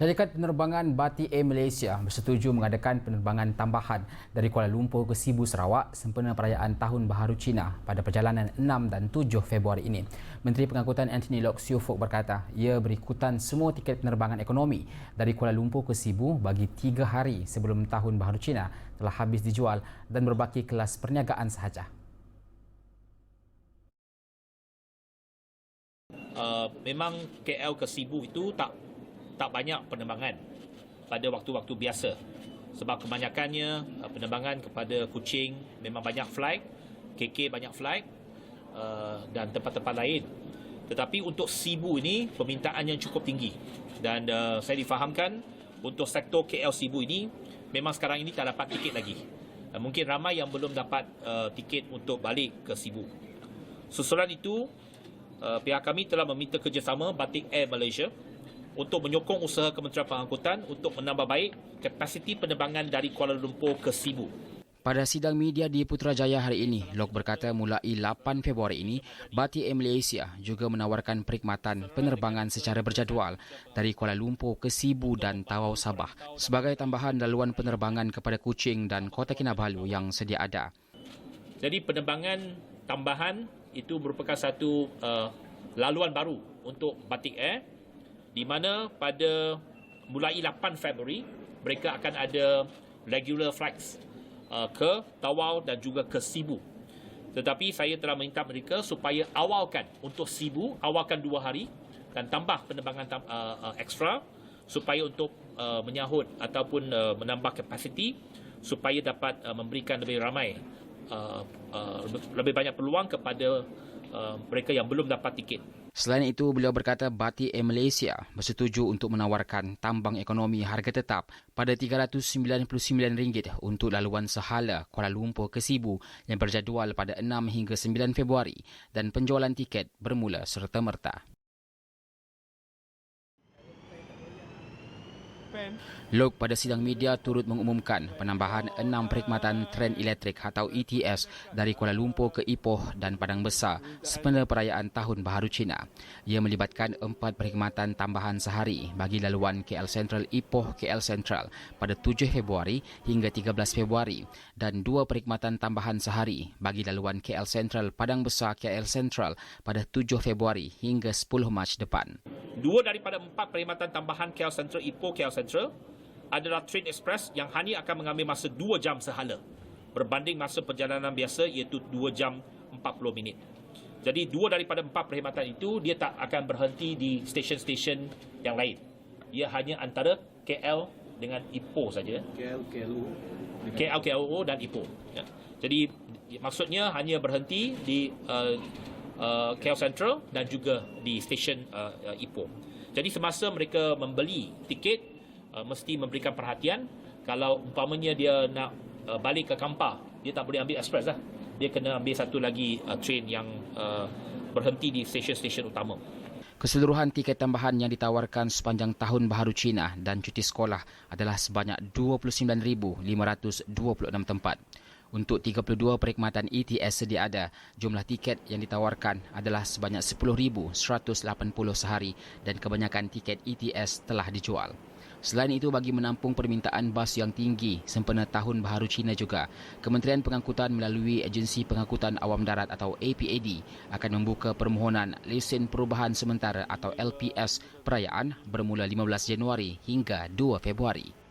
Syarikat Penerbangan Batik Air Malaysia bersetuju mengadakan penerbangan tambahan dari Kuala Lumpur ke Sibu, Sarawak sempena perayaan Tahun Baharu Cina pada perjalanan 6 dan 7 Februari ini. Menteri Pengangkutan Anthony Loke Siu Fok berkata ia berikutan semua tiket penerbangan ekonomi dari Kuala Lumpur ke Sibu bagi 3 hari sebelum Tahun Baharu Cina telah habis dijual dan berbaki kelas perniagaan sahaja. Memang KL ke Sibu itu tak banyak penerbangan pada waktu-waktu biasa, sebab kebanyakannya penerbangan kepada Kuching memang banyak flight, KK banyak flight dan tempat-tempat lain. Tetapi untuk Sibu ini permintaan yang cukup tinggi dan saya difahamkan untuk sektor KL Sibu ini memang sekarang ini tak dapat tiket lagi. Mungkin ramai yang belum dapat tiket untuk balik ke Sibu. Susulan itu, pihak kami telah meminta kerjasama Batik Air Malaysia untuk menyokong usaha Kementerian Pengangkutan untuk menambah baik kapasiti penerbangan dari Kuala Lumpur ke Sibu. Pada sidang media di Putrajaya hari ini, Loke berkata mulai 8 Februari ini, Batik Air Malaysia juga menawarkan perkhidmatan penerbangan secara berjadual dari Kuala Lumpur ke Sibu dan Tawau Sabah sebagai tambahan laluan penerbangan kepada Kuching dan Kota Kinabalu yang sedia ada. Jadi penerbangan tambahan itu merupakan satu laluan baru untuk Batik Air, di mana pada mulai 8 Februari mereka akan ada regular flights ke Tawau dan juga ke Sibu. Tetapi saya telah minta mereka supaya awalkan untuk Sibu, awalkan 2 hari dan tambah penerbangan ekstra supaya untuk menyahut ataupun menambah kapasiti supaya dapat memberikan lebih ramai lebih banyak peluang kepada mereka yang belum dapat tiket. Selain itu, beliau berkata Batik Air Malaysia bersetuju untuk menawarkan tambang ekonomi harga tetap pada RM399 untuk laluan sehala Kuala Lumpur ke Sibu yang berjadual pada 6 hingga 9 Februari dan penjualan tiket bermula serta-merta. Loke pada sidang media turut mengumumkan penambahan 6 perkhidmatan tren elektrik atau ETS dari Kuala Lumpur ke Ipoh dan Padang Besar sempena perayaan Tahun Baharu Cina. Ia melibatkan 4 perkhidmatan tambahan sehari bagi laluan KL Sentral Ipoh KL Sentral pada 7 Februari hingga 13 Februari dan 2 perkhidmatan tambahan sehari bagi laluan KL Sentral Padang Besar KL Sentral pada 7 Februari hingga 10 Mac depan. 2 daripada 4 perkhidmatan tambahan KL Sentral Ipoh KL Sentral adalah train express yang hanya akan mengambil masa 2 jam sehala berbanding masa perjalanan biasa iaitu 2 jam 40 minit. Jadi 2 daripada 4 perkhidmatan itu dia tak akan berhenti di stesen-stesen yang lain. Ia hanya antara KL dengan Ipoh saja. KL, KLO dan Ipoh. Ya. Jadi maksudnya hanya berhenti di KL Central dan juga di stesen Ipoh. Jadi semasa mereka membeli tiket mesti memberikan perhatian. Kalau umpamanya dia nak balik ke Kampar, dia tak boleh ambil express lah. Dia kena ambil satu lagi train yang berhenti di stesen-stesen utama. Keseluruhan tiket tambahan yang ditawarkan sepanjang Tahun Baharu Cina dan cuti sekolah adalah sebanyak 29,526 tempat. Untuk 32 perkhidmatan ETS sedia ada, jumlah tiket yang ditawarkan adalah sebanyak 10,180 sehari dan kebanyakan tiket ETS telah dijual. Selain itu, bagi menampung permintaan bas yang tinggi sempena Tahun Baharu Cina juga, Kementerian Pengangkutan melalui Agensi Pengangkutan Awam Darat atau APAD akan membuka permohonan lesen perubahan sementara atau LPS perayaan bermula 15 Januari hingga 2 Februari.